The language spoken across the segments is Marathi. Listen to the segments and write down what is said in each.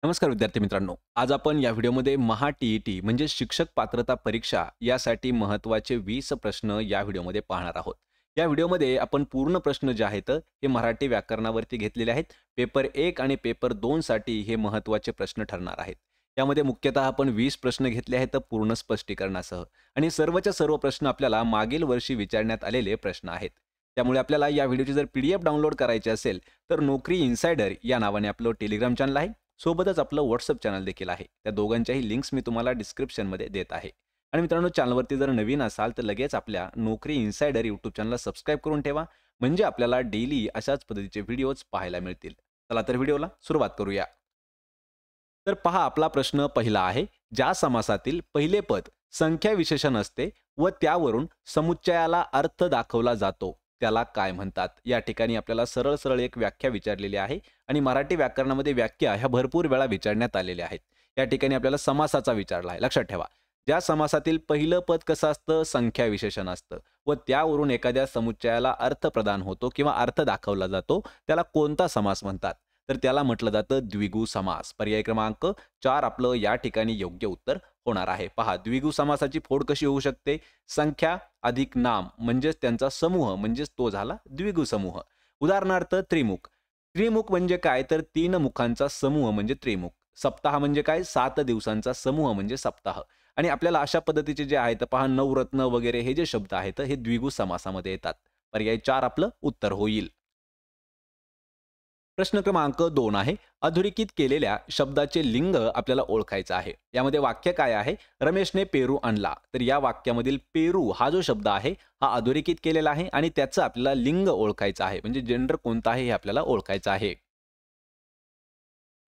नमस्कार विद्यार्थी मित्रांनो. आज आपण या व्हिडिओमध्ये महा-टी-ई-टी म्हणजे शिक्षक पात्रता परीक्षा यासाठी महत्त्वाचे 20 प्रश्न या व्हिडिओमध्ये पाहणार आहोत. या व्हिडिओमध्ये आपण पूर्ण प्रश्न जे आहेत हे मराठी व्याकरणावरती घेतलेले आहेत. पेपर 1 आणि पेपर 2 साठी हे महत्त्वाचे प्रश्न ठरणार आहेत. यामध्ये मुख्यतः आपण 20 प्रश्न घेतले आहेत पूर्ण स्पष्टीकरणासह आणि सर्वच्या सर्व प्रश्न आपल्याला मागील वर्षी विचारण्यात आलेले प्रश्न आहेत. त्यामुळे आपल्याला या व्हिडिओची जर पी डाउनलोड करायची असेल तर नोकरी इनसाइडर या नावाने आपलं टेलिग्राम चॅनल आहे. सोबतच आपलं व्हॉट्सअप चॅनल देखील आहे. त्या दोघांच्याही लिंक्स मी तुम्हाला डिस्क्रिप्शनमध्ये देत आहे. आणि मित्रांनो चॅनलवरती जर नवीन असाल तर लगेच आपल्या नोकरी इनसाइडर यूट्यूब चॅनलला सबस्क्राईब करून ठेवा. म्हणजे आपल्याला डेली अशाच पद्धतीचे व्हिडिओज पाहायला मिळतील. चला तर व्हिडिओला सुरुवात करूया. तर पहा आपला प्रश्न पहिला आहे. ज्या समासातील पहिले पद संख्या विशेषण असते व त्यावरून समुच्चयाला अर्थ दाखवला जातो त्याला काय म्हणतात? या ठिकाणी आपल्याला सरळ सरळ एक व्याख्या विचारलेली आहे आणि मराठी व्याकरणामध्ये व्याख्या ह्या भरपूर वेळा विचारण्यात आलेल्या आहेत. या ठिकाणी आपल्याला समासाचा विचारला आहे. लक्षात ठेवा. ज्या समासातील पहिलं पद कसं असतं? संख्या विशेषण असतं व त्यावरून एखाद्या समुच्चयाला अर्थ प्रदान होतो किंवा अर्थ दाखवला जातो त्याला कोणता समास म्हणतात? तर त्याला म्हटलं जातं द्विगु समास. पर्याय क्रमांक 4 आपलं या ठिकाणी योग्य उत्तर होणार आहे. पहा द्विगु समासाची फोड कशी होऊ शकते? संख्या अधिक नाम म्हणजेच त्यांचा समूह म्हणजेच तो झाला द्विगु समूह. उदाहरणार्थ त्रिमुख. त्रिमुख म्हणजे काय? तर 3 मुखांचा समूह म्हणजे त्रिमुख. सप्ताह म्हणजे काय? 7 दिवसांचा समूह म्हणजे सप्ताह. आणि आपल्याला अशा पद्धतीचे जे आहेत पहा नवरत्न वगैरे हे जे शब्द आहेत हे द्विगु समासामध्ये येतात. पर्याय 4 आपलं उत्तर होईल. प्रश्न क्रमांक 2 आहे. अधोरेखित केलेल्या शब्दाचे लिंग आपल्याला ओळखायचं आहे. यामध्ये वाक्य काय आहे? रमेशने पेरू आणला. तर या वाक्यामधील पेरू हा जो शब्द आहे हा अधोरेखित केलेला आहे आणि त्याचं आपल्याला लिंग ओळखायचं आहे. म्हणजे जेंडर कोणतं आहे हे आपल्याला ओळखायचं आहे.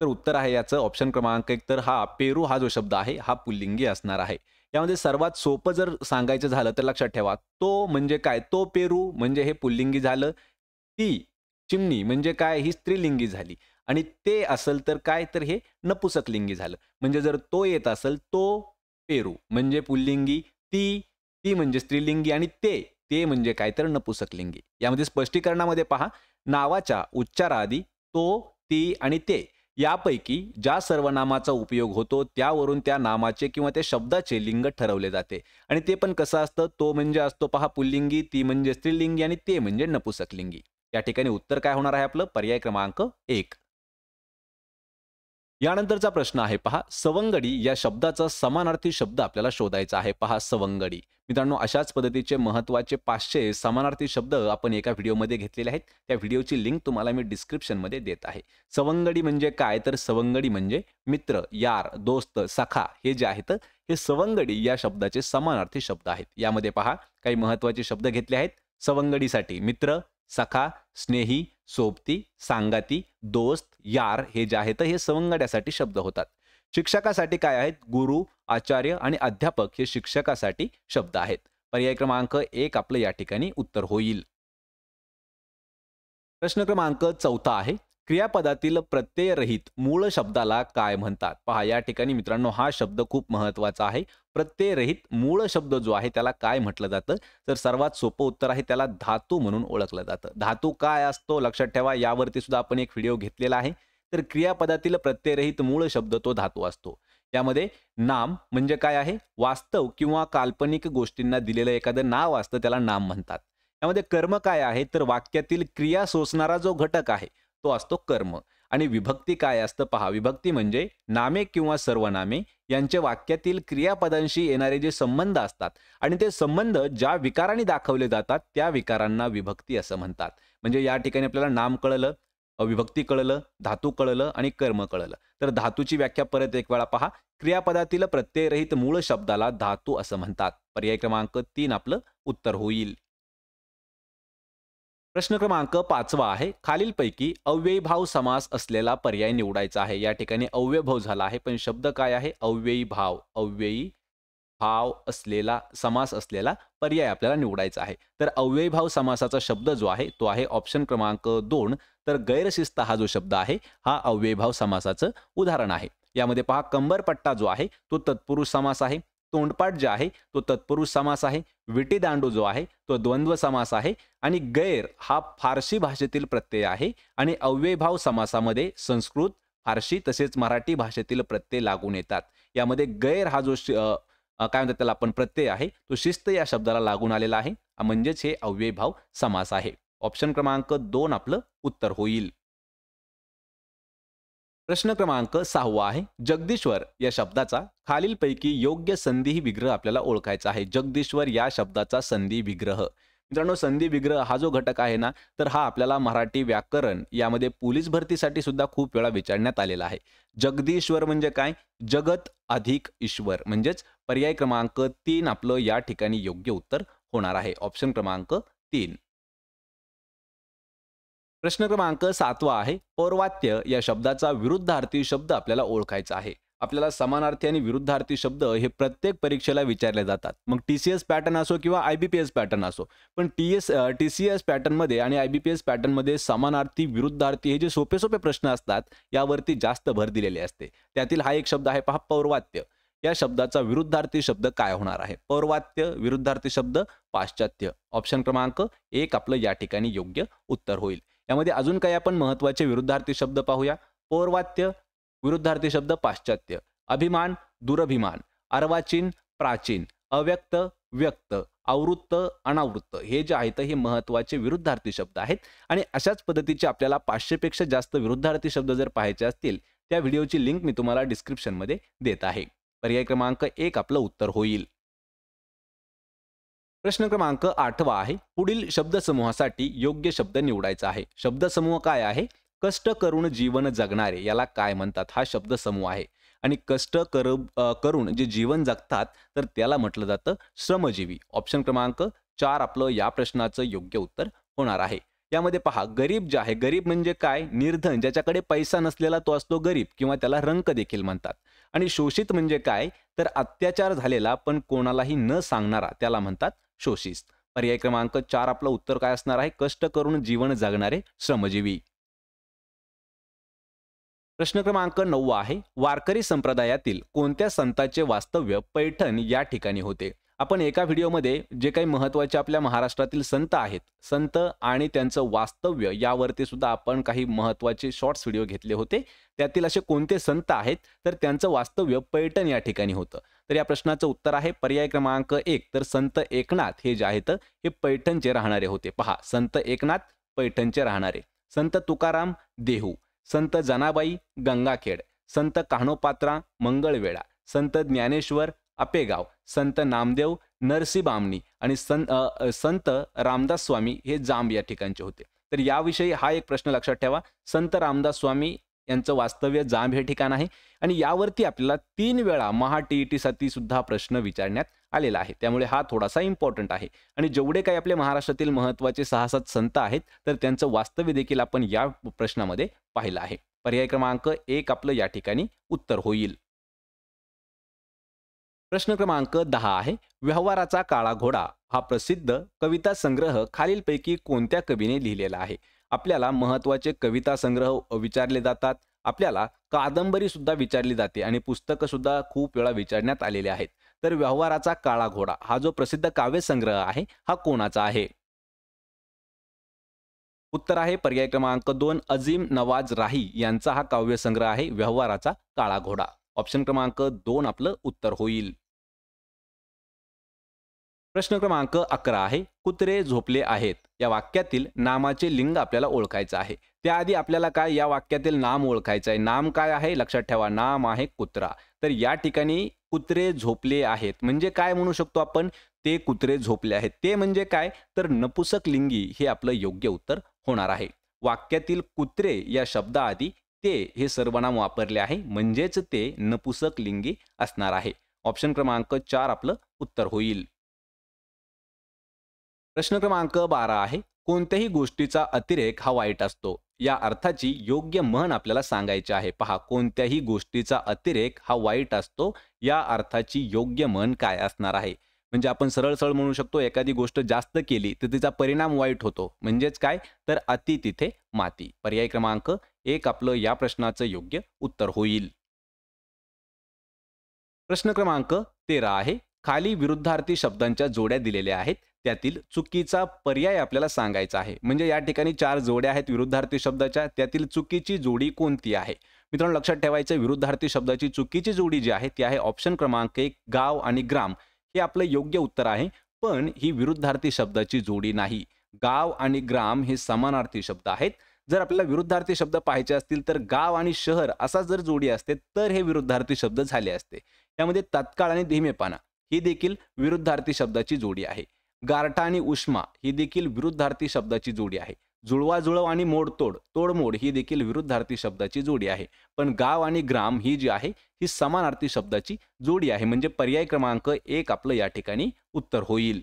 तर उत्तर आहे याचं ऑप्शन क्रमांक 1. तर हा पेरू हा जो शब्द आहे हा पुल्लिंगी असणार आहे. यामध्ये सर्वात सोपं जर सांगायचं झालं तर लक्षात ठेवा. तो म्हणजे काय? तो पेरू म्हणजे हे पुल्लिंगी झालं. ती चिमणी म्हणजे काय? ही स्त्रीलिंगी झाली आणि ते असेल तर काय? तर हे नपुसकलिंगी झालं. म्हणजे जर तो येत असेल तो पेरू म्हणजे पुल्लिंगी, ती म्हणजे स्त्रीलिंगी आणि ते म्हणजे काय? तर नपुसकलिंगी. यामध्ये स्पष्टीकरणामध्ये पहा नावाच्या उच्चाराआधी तो, ती आणि ते यापैकी ज्या सर्वनामाचा उपयोग होतो त्यावरून त्या नामाचे किंवा त्या शब्दाचे लिंग ठरवले जाते आणि ते पण कसं असतं? तो म्हणजे असतो पहा पुल्लिंगी, ती म्हणजे स्त्रीलिंगी आणि ते म्हणजे नपुसकलिंगी. या ठिकाणी उत्तर काय होणार आहे आपलं? पर्याय क्रमांक 1. यानंतरचा प्रश्न आहे पहा सवंगडी या शब्दाचा समानार्थी शब्द आपल्याला शोधायचा आहे. पहा सवंगडी. मित्रांनो अशाच पद्धतीचे महत्त्वाचे 500 समानार्थी शब्द आपण एका व्हिडिओमध्ये घेतलेले आहेत. त्या व्हिडिओची लिंक तुम्हाला मी डिस्क्रिप्शनमध्ये देत आहे. सवंगडी म्हणजे काय? तर सवंगडी म्हणजे मित्र, यार, दोस्त, सखा हे जे आहेत हे सवंगडी या शब्दाचे समानार्थी शब्द आहेत. यामध्ये पहा काही महत्त्वाचे शब्द घेतले आहेत. सवंगडीसाठी मित्र, सखा, स्नेही, सोबती, सांगाती, दोस्त, यार हे जे आहेत हे सवंगड्यासाठी शब्द होतात. शिक्षकासाठी काय आहेत? गुरु, आचार्य आणि अध्यापक हे शिक्षकासाठी शब्द आहेत. पर्याय क्रमांक 1 आपलं या ठिकाणी उत्तर होईल. प्रश्न क्रमांक 4 आहे. क्रियापदातील प्रत्ययरहित मूळ शब्दाला काय म्हणतात? पहा या ठिकाणी मित्रांनो हा शब्द खूप महत्त्वाचा आहे. प्रत्ययरहित मूळ शब्द जो आहे त्याला काय म्हटलं जातं? तर सर्वात सोपं उत्तर आहे त्याला धातू म्हणून ओळखलं जातं. धातू काय असतो? लक्षात ठेवा यावरती सुद्धा आपण एक व्हिडिओ घेतलेला आहे. तर क्रियापदातील प्रत्ययरहित मूळ शब्द तो धातू असतो. यामध्ये नाम म्हणजे काय आहे? वास्तव किंवा काल्पनिक गोष्टींना दिलेलं एखादं नाव असतं त्याला नाम म्हणतात. यामध्ये कर्म काय आहे? तर वाक्यातील क्रिया सोसणारा जो घटक आहे तो असतो कर्म. आणि विभक्ती काय असतं? पहा विभक्ती म्हणजे नामे किंवा सर्वनामे यांचे वाक्यातील क्रियापदांशी येणारे जे संबंध असतात आणि ते संबंध ज्या विकारांनी दाखवले जातात त्या विकारांना विभक्ती असं म्हणतात. म्हणजे या ठिकाणी आपल्याला नाम कळलं, विभक्ती कळलं, धातू कळलं आणि कर्म कळलं. तर धातूची व्याख्या परत एक वेळा पहा. क्रियापदातील प्रत्ययरहित मूळ शब्दाला धातू असं म्हणतात. पर्याय क्रमांक 3 आपलं उत्तर होईल. प्रश्न क्रमांक 5 आहे. खालीलपैकी अव्ययीभाव समास असलेला पर्याय निवडायचा आहे. या ठिकाणी अव्ययभाव झाला आहे पण शब्द काय आहे? अव्ययीभाव. अव्ययी भाव असलेला समास असलेला पर्याय आपल्याला निवडायचा आहे. तर अव्ययीभाव समासाचा शब्द जो आहे तो आहे ऑप्शन क्रमांक 2. तर गैरशिस्त हा जो शब्द आहे हा अव्ययीभाव समासाचं उदाहरण आहे. यामध्ये पहा कंबरपट्टा जो आहे तो तत्पुरुष समास आहे. तोंडपाठ जे आहे तो तत्पुरुष समास आहे. विटीदांडू जो आहे तो द्वंद्व समास आहे आणि गैर हा फारसी भाषेतील प्रत्यय आहे आणि अव्ययीभाव समासामध्ये संस्कृत, फारसी तसेच मराठी भाषेतील प्रत्यय लागून येतात. यामध्ये गैर हा जो काय म्हणतात त्याला आपण प्रत्यय आहे, तो शिस्त या शब्दाला लागून आलेला आहे. म्हणजेच हे अव्ययीभाव समास आहे. ऑप्शन क्रमांक 2 आपलं उत्तर होईल. प्रश्न क्रमांक 6 आहे. जगदीश्वर या शब्दाचा खालीलपैकी योग्य संधी विग्रह आपल्याला ओळखायचा आहे. जगदीश्वर या शब्दाचा संधी विग्रह. मित्रांनो, संधी विग्रह हा जो घटक आहे ना, तर हा आपल्याला मराठी व्याकरण यामध्ये पोलीस भरतीसाठी सुद्धा खूप वेळा विचारण्यात आलेला आहे. जगदीश्वर म्हणजे काय? जगत अधिक ईश्वर, म्हणजेच पर्याय क्रमांक 3 आपलं या ठिकाणी योग्य उत्तर होणार आहे. ऑप्शन क्रमांक 3. प्रश्न क्रमांक 7 आहे. पौर्वात्य या शब्दाचा विरुद्धार्थी शब्द आपल्याला ओळखायचा आहे. आपल्याला समानार्थी आणि विरुद्धार्थी शब्द हे प्रत्येक परीक्षेला विचारले जातात. मग टी-सी-एस पॅटर्न असो किंवा आय-बी-पी-एस पॅटर्न असो. पण टी-सी-एस पॅटर्नमध्ये आणि आय-बी-पी-एस पॅटर्नमध्ये समानार्थी, विरुद्धार्थी हे जे सोपे-सोपे प्रश्न असतात, यावरती जास्त भर दिलेले असते. त्यातील हा एक शब्द आहे पहा, पौर्वात्य. या शब्दाचा विरुद्धार्थी शब्द काय होणार आहे? पौर्वात्य विरुद्धार्थी शब्द पाश्चात्य. ऑप्शन क्रमांक 1 आपलं या ठिकाणी योग्य उत्तर होईल. यामध्ये अजून काही आपण महत्त्वाचे विरुद्धार्थी शब्द पाहूया. पौर्वात्य विरुद्धार्थी शब्द पाश्चात्य. अभिमान, दुरभिमान. अर्वाचीन, प्राचीन. अव्यक्त, व्यक्त. आवृत्त, अनावृत्त. हे जे आहेत हे महत्त्वाचे विरुद्धार्थी शब्द आहेत. आणि अशाच पद्धतीचे आपल्याला 500 पेक्षा जास्त विरुद्धार्थी शब्द जर पाहायचे असतील, त्या व्हिडिओची लिंक मी तुम्हाला डिस्क्रिप्शनमध्ये देत आहे. पर्याय क्रमांक 1 आपलं उत्तर होईल. प्रश्न क्रमांक 8 आहे. पुढील शब्दसमूहासाठी योग्य शब्द निवडायचा आहे. शब्दसमूह काय आहे? कष्ट करून जीवन जगणारे याला काय म्हणतात? हा शब्दसमूह आहे. आणि कष्ट करून जे जीवन जगतात तर त्याला म्हटलं जातं श्रमजीवी. ऑप्शन क्रमांक 4 आपलं या प्रश्नाचं योग्य उत्तर होणार आहे. यामध्ये पहा, गरीब जे आहे, गरीब म्हणजे काय? निर्धन, ज्याच्याकडे पैसा नसलेला तो असतो गरीब किंवा त्याला रंक देखील म्हणतात. आणि शोषित म्हणजे काय? तर अत्याचार झालेला पण कोणालाही न सांगणारा त्याला म्हणतात शोषित. पर्याय क्रमांक 4 आपलं उत्तर काय असणार आहे? कष्ट करून जीवन जगणारे श्रमजीवी. प्रश्न क्रमांक 9 आहे. वारकरी संप्रदायातील कोणत्या संतांचे वास्तव्य पैठण या ठिकाणी होते? आपण एका व्हिडिओमध्ये जे काही महत्त्वाचे आपल्या महाराष्ट्रातील संत आहेत, संत आणि त्यांचं वास्तव्य यावरती सुद्धा आपण काही महत्त्वाचे शॉर्ट्स व्हिडिओ घेतले होते. त्यातील असे कोणते संत आहेत तर त्यांचं वास्तव्य पैठण या ठिकाणी होतं? तर या प्रश्नाचं उत्तर आहे पर्याय क्रमांक 1. तर संत एकनाथ हे जे आहेत हे पैठणचे राहणारे होते. पहा, संत एकनाथ पैठणचे राहणारे. संत तुकाराम देहू. संत जनाबाई गंगाखेड. संत कान्होपात्रा मंगळवेढा. संत ज्ञानेश्वर आपेगाव. संत नामदेव नरसी आणि संत रामदास स्वामी हे जांब या ठिकाणचे होते. तर याविषयी हा एक प्रश्न लक्षात ठेवा. संत रामदास स्वामी यांचं वास्तव्य जांब हे ठिकाण आहे. आणि यावरती आपल्याला 3 वेळा महा टी साठी सुद्धा प्रश्न विचारण्यात आलेला आहे. त्यामुळे हा थोडासा इम्पॉर्टंट आहे. आणि जेवढे काही आपले महाराष्ट्रातील महत्त्वाचे 6-7 संत आहेत तर त्यांचं वास्तव्य देखील आपण या प्रश्नामध्ये पाहिलं आहे. पर्याय क्रमांक 1 आपलं या ठिकाणी उत्तर होईल. प्रश्न क्रमांक 10 आहे. व्यवहाराचा काळा घोडा हा प्रसिद्ध कविता संग्रह खालीलपैकी कोणत्या कवीने लिहिलेला आहे? आपल्याला महत्त्वाचे कविता संग्रह विचारले जातात. आपल्याला कादंबरी सुद्धा विचारली जाते आणि पुस्तकं सुद्धा खूप वेळा विचारण्यात आलेले आहेत. तर व्यवहाराचा काळा घोडा हा जो प्रसिद्ध काव्यसंग्रह आहे हा कोणाचा आहे? उत्तर आहे पर्याय क्रमांक 2 अजीम नवाज राही यांचा हा काव्यसंग्रह आहे व्यवहाराचा काळा घोडा. ऑप्शन क्रमांक 2 आपलं उत्तर होईल. प्रश्न क्रमांक 11 आहे. कुत्रे झोपले आहेत या वाक्यातील नामाचे लिंग आपल्याला ओळखायचं आहे. त्याआधी आपल्याला काय या वाक्यातील नाम ओळखायचं आहे. नाम काय आहे? लक्षात ठेवा, नाम आहे कुत्रा. तर या ठिकाणी कुत्रे झोपले आहेत म्हणजे काय म्हणू शकतो आपण? ते कुत्रे झोपले आहेत. ते म्हणजे काय? तर नपुसक लिंगी हे आपलं योग्य उत्तर होणार आहे. वाक्यातील कुत्रे या शब्दाआधी ते हे सर्वनाम वापरले आहे म्हणजेच ते नपुसक लिंगी असणार आहे. ऑप्शन क्रमांक 4 आपलं उत्तर होईल. प्रश्न क्रमांक 12 आहे. कोणत्याही गोष्टीचा अतिरेक हा वाईट असतो या अर्थाची योग्य म्हण आपल्याला सांगायची आहे. पहा, कोणत्याही गोष्टीचा अतिरेक हा वाईट असतो या अर्थाची योग्य म्हण काय असणार आहे? म्हणजे आपण सरळ सरळ म्हणू शकतो एखादी गोष्ट जास्त केली तर तिचा परिणाम वाईट होतो. म्हणजेच काय? तर अति तिथे माती. पर्याय क्रमांक 1 आपलं या प्रश्नाचं योग्य उत्तर होईल. प्रश्न क्रमांक 13 आहे. खाली विरुद्धार्थी शब्दांच्या जोड्या दिलेल्या आहेत. त्यातील चुकीचा पर्याय आपल्याला सांगायचा आहे. म्हणजे या ठिकाणी 4 जोड्या आहेत विरुद्धार्थी शब्दाच्या. त्यातील चुकीची जोडी कोणती आहे? मित्रांनो लक्षात ठेवायचं विरुद्धार्थी शब्दाची चुकीची जोडी जी आहे ती आहे ऑप्शन क्रमांक 1 गाव आणि ग्राम हे आपलं योग्य उत्तर आहे. पण ही विरुद्धार्थी शब्दाची जोडी नाही. गाव आणि ग्राम हे समानार्थी शब्द आहेत. जर आपल्याला विरुद्धार्थी शब्द पाहायचे असतील तर गाव आणि शहर असा जर जोडी असते तर हे विरुद्धार्थी शब्द झाले असते. यामध्ये तात्काळ आणि धीमेपणा ही देखील विरुद्धार्थी शब्दाची जोडी आहे. गारठा आणि उष्मा ही देखील विरुद्धार्थी शब्दाची जोडी आहे. जुळवाजुळव आणि मोडतोड तोडमोड ही देखील विरुद्धार्थी शब्दाची जोडी आहे. पण गाव आणि ग्राम ही जी आहे ही समानार्थी शब्दाची जोडी आहे. म्हणजे पर्याय क्रमांक 1 आपलं या ठिकाणी उत्तर होईल.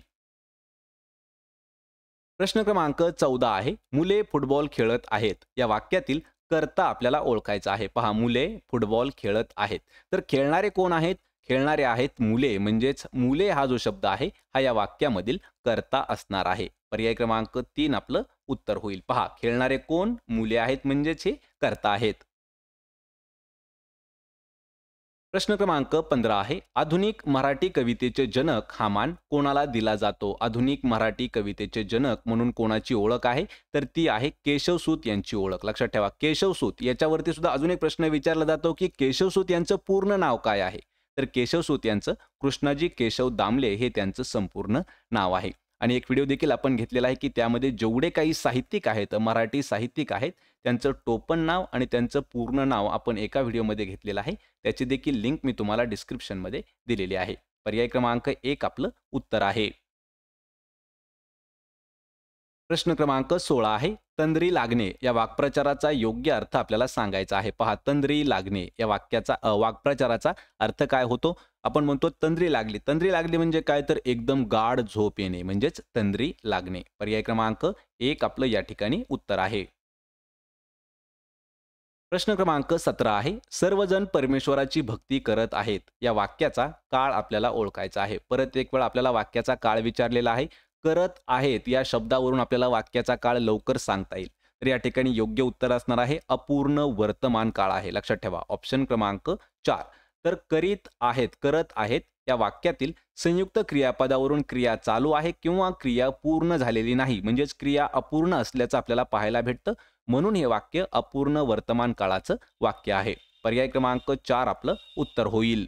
प्रश्न क्रमांक 14 आहे. मुले फुटबॉल खेळत आहेत. या वाक्यातील कर्ता आपल्याला ओळखायचा आहे. पहा मुले फुटबॉल खेळत आहेत. तर खेळणारे कोण आहेत? खेळणारे आहेत मुले. म्हणजेच मुले हा जो शब्द आहे हा या वाक्यामधील कर्ता असणार आहे. पर्याय क्रमांक 3 आपलं उत्तर होईल. पहा खेळणारे कोण? मुले आहेत म्हणजेच हे कर्ता आहेत. प्रश्न क्रमांक 15 आहे. आधुनिक मराठी कवितेचे जनक हा मान कोणाला दिला जातो? आधुनिक मराठी कवितेचे जनक म्हणून कोणाची ओळख आहे? तर ती आहे केशवसूत यांची ओळख. लक्षात ठेवा केशवसूत याच्यावरती सुद्धा अजून एक प्रश्न विचारला जातो की केशवसूत यांचं पूर्ण नाव काय आहे? तर केशवसूत यांचं कृष्णाजी केशव दामले हे त्यांचं संपूर्ण नाव आहे. आणि एक व्हिडिओ देखील आपण घेतलेला आहे की त्यामध्ये जेवढे काही साहित्यिक आहेत मराठी साहित्यिक आहेत त्यांचं टोपण नाव आणि त्यांचं पूर्ण नाव आपण एका व्हिडिओमध्ये घेतलेलं आहे. त्याची देखील लिंक मी तुम्हाला डिस्क्रिप्शनमध्ये दिलेली आहे. पर्याय क्रमांक 1 आपलं उत्तर आहे. प्रश्न क्रमांक 16 आहे. तंद्री लागणे या वाक्प्रचाराचा योग्य अर्थ आपल्याला सांगायचा आहे. पहा तंद्री लागणे या वाक्प्रचाराचा अर्थ काय होतो? आपण म्हणतो तंद्री लागली. तंद्री लागली म्हणजे काय? तर एकदम गाढ झोप येणे म्हणजेच तंद्री लागणे. पर्याय क्रमांक 1 आपलं या ठिकाणी उत्तर आहे. प्रश्न क्रमांक 17 आहे. सर्वजण परमेश्वराची भक्ती करत आहेत. या वाक्याचा काळ आपल्याला ओळखायचा आहे. परत एक वेळा आपल्याला वाक्याचा काळ विचारलेला आहे. करत आहेत या शब्दावरून आपल्याला वाक्याचा काळ लवकर सांगता येईल. तर या ठिकाणी योग्य उत्तर असणार आहे अपूर्ण वर्तमान काळ आहे. लक्षात ठेवा ऑप्शन क्रमांक 4. तर करीत आहेत करत आहेत या वाक्यातील संयुक्त क्रियापदावरून क्रिया चालू आहे किंवा क्रिया पूर्ण झालेली नाही म्हणजेच क्रिया अपूर्ण असल्याचं आपल्याला पाहायला भेटतं. म्हणून हे वाक्य अपूर्ण वर्तमान काळाचं वाक्य आहे. पर्याय क्रमांक 4 आपलं उत्तर होईल.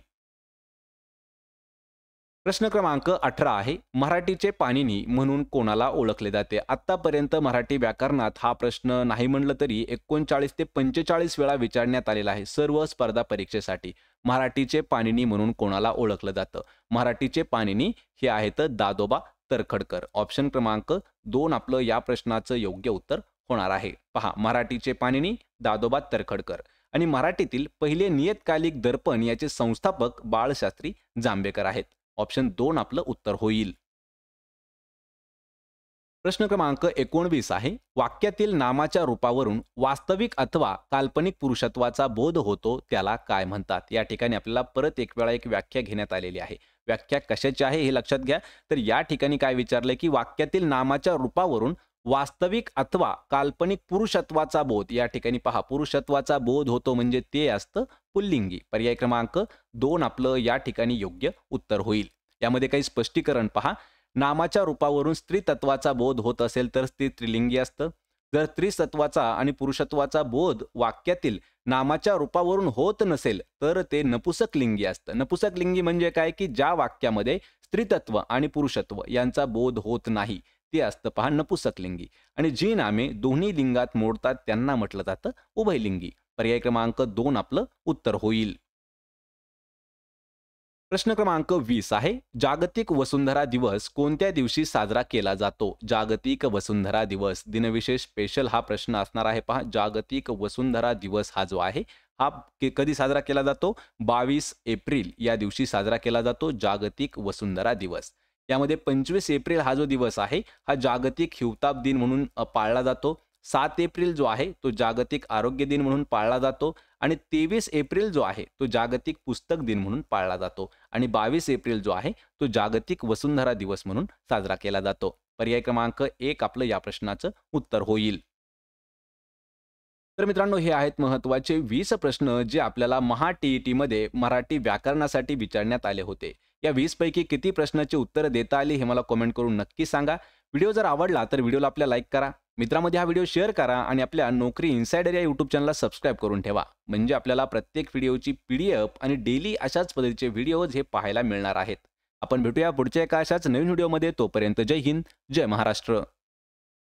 प्रश्न क्रमांक 18 आहे. मराठीचे पाणिनी म्हणून कोणाला ओळखले जाते? आतापर्यंत मराठी व्याकरणात हा प्रश्न नाही म्हणलं तरी 39 ते 45 वेळा विचारण्यात आलेला आहे सर्व स्पर्धा परीक्षेसाठी. मराठीचे पाणिनी म्हणून कोणाला ओळखलं जातं? मराठीचे पाणिनी हे आहेत दादोबा तरखडकर. ऑप्शन क्रमांक 2 आपलं या प्रश्नाचं योग्य उत्तर होणार आहे. पहा मराठीचे पाणिनी दादोबा तरखडकर. आणि मराठीतील पहिले नियतकालिक दर्पण याचे संस्थापक बाळशास्त्री जांभेकर आहेत. ऑप्शन 2 आपलं उत्तर होईल. प्रश्न क्रमांक 19 आहे. वाक्यातील नामाच्या रूपावरून वास्तविक अथवा काल्पनिक पुरुषत्वाचा बोध होतो त्याला काय म्हणतात? या ठिकाणी आपल्याला परत एक वेळा एक व्याख्या घेण्यात आलेली आहे. व्याख्या कशाची आहे हे लक्षात घ्या. तर या ठिकाणी काय विचारलंय की वाक्यातील नामाच्या रूपावरून वास्तविक अथवा काल्पनिक पुरुषत्वाचा बोध. या ठिकाणी पहा पुरुषत्वाचा बोध होतो म्हणजे ते असतं पुल्लिंगी. पर्याय क्रमांक 2 आपलं या ठिकाणी योग्य उत्तर होईल. यामध्ये काही स्पष्टीकरण पहा. नामाच्या रूपावरून स्त्रीतत्वाचा बोध होत असेल तर ते स्त्रीलिंगी असतं. जर स्त्रीसत्वाचा आणि पुरुषत्वाचा बोध वाक्यातील नामाच्या रूपावरून होत नसेल तर ते नपुसकलिंगी असतं. नपुसकलिंगी म्हणजे काय? की ज्या वाक्यामध्ये स्त्रीतत्व आणि पुरुषत्व यांचा बोध होत नाही ते असतं पहा नपुसकलिंगी. आणि जी नामे दोन्ही लिंगात मोडतात त्यांना म्हटलं जातं उभयलिंगी. पर्याय क्रमांक 2 आपलं उत्तर होईल. प्रश्न क्रमांक 20 आहे. जागतिक वसुंधरा दिवस कोणत्या दिवशी साजरा केला जातो? जागतिक वसुंधरा दिवस दिनविशेष स्पेशल हा प्रश्न असणार आहे. पहा जागतिक वसुंधरा दिवस हा जो आहे हा कधी साजरा केला जातो? 22 एप्रिल या दिवशी साजरा केला जातो जागतिक वसुंधरा दिवस. यामध्ये 25 एप्रिल हा जो दिवस आहे हा जागतिक हिवताप दिन म्हणून पाळला जातो. 7 एप्रिल जो आहे तो जागतिक आरोग्य दिन म्हणून पाळला जातो. आणि 23 एप्रिल जो आहे तो जागतिक पुस्तक दिन म्हणून पाळला जातो. आणि 22 एप्रिल जो आहे तो जागतिक वसुंधरा दिवस म्हणून साजरा केला जातो. पर्याय क्रमांक 1 आपलं या प्रश्नाचं उत्तर होईल. तर मित्रांनो हे आहेत महत्त्वाचे 20 प्रश्न जे आपल्याला महा-टी-ई-टी मध्ये मराठी व्याकरणासाठी विचारण्यात आले होते. या 20 पैकी किती प्रश्नाची उत्तरं देता आली हे मला कमेंट करून नक्की सांगा. व्हिडिओ जर आवडला तर व्हिडिओला आपल्या लाईक करा. मित्रांमध्ये हा व्हिडिओ शेअर करा आणि आपल्या नोकरी इन्साइडर या यूट्यूब चॅनलला सबस्क्राईब करून ठेवा. म्हणजे आपल्याला प्रत्येक व्हिडिओची PDF आणि डेली अशाच पद्धतीचे व्हिडिओज हे पाहायला मिळणार आहेत. आपण भेटूया पुढच्या एका अशाच नवीन व्हिडिओमध्ये. तोपर्यंत जय हिंद, जय महाराष्ट्र.